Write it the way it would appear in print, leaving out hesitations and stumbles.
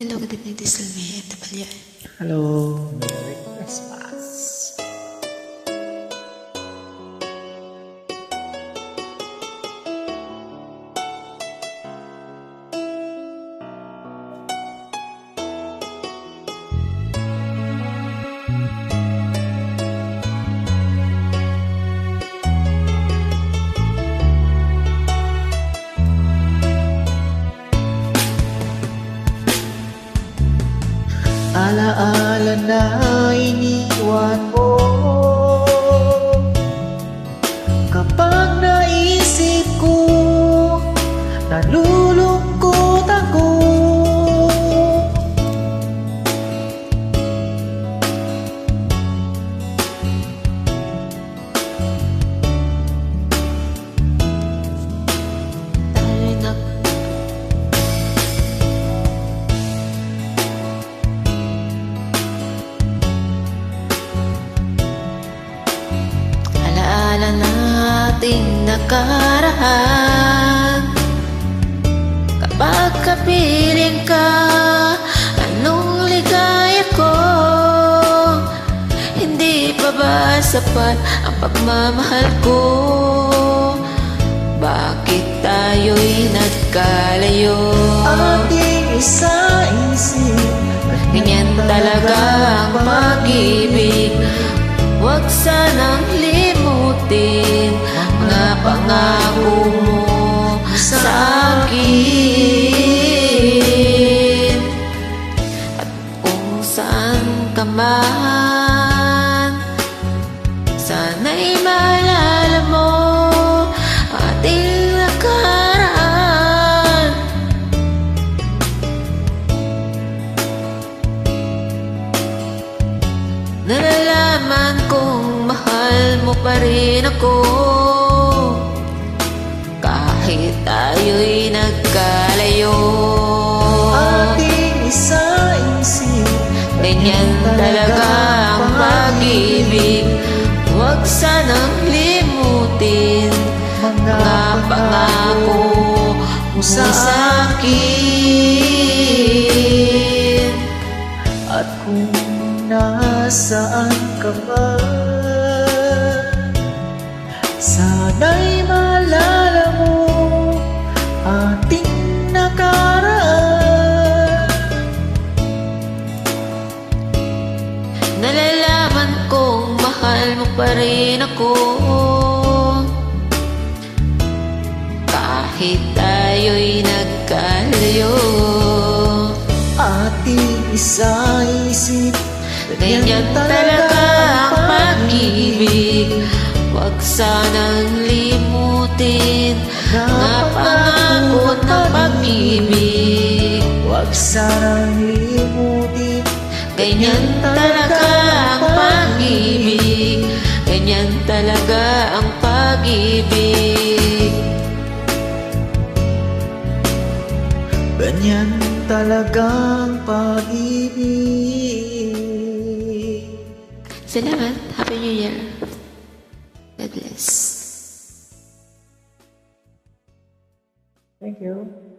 Hello, good evening, this is Salme at Tabalyan. Hello, Merry Christmas. Alaala na iniwan mo kapag naisip ko, nalulungkot ako. Alaala nating nakaraan. Kapag kapiling ka, anong ligaya ko? Hindi pa ba sapat ang pagmamahal ko? Bakit tayo'y nagkalayo? Ating isa-isip, ganyan talaga ang pag-ibig. Huwag sanang limutin mga pangako mo sa akin. At kung saan ka man, sana'y maalala mo ating nakaraan. Nalalaman kong mahal mo pa rin ako, kahit tayo'y nagkalayo. ating isa-isip, Ganyan talaga ang pag-ibig. Huwag sanang limutin mga pangako mo sa akin. at kung nasaan ka man, sana'y maalala mo ating nakaraan. Nalalaman kong mahal mo pa rin ako, kahit tayo'y nagkalayo. Ating isa-isip, Ganyan talaga ang pag-ibig. Huwag sanang limutin mga pangako ng pag-ibig. huwag sanang limutin. Ganyan talaga ang pag-ibig. Ganyan talaga ang pag-ibig. Ganyan talagang pag-ibig. Salamat. Happy New Year. God bless. Thank you.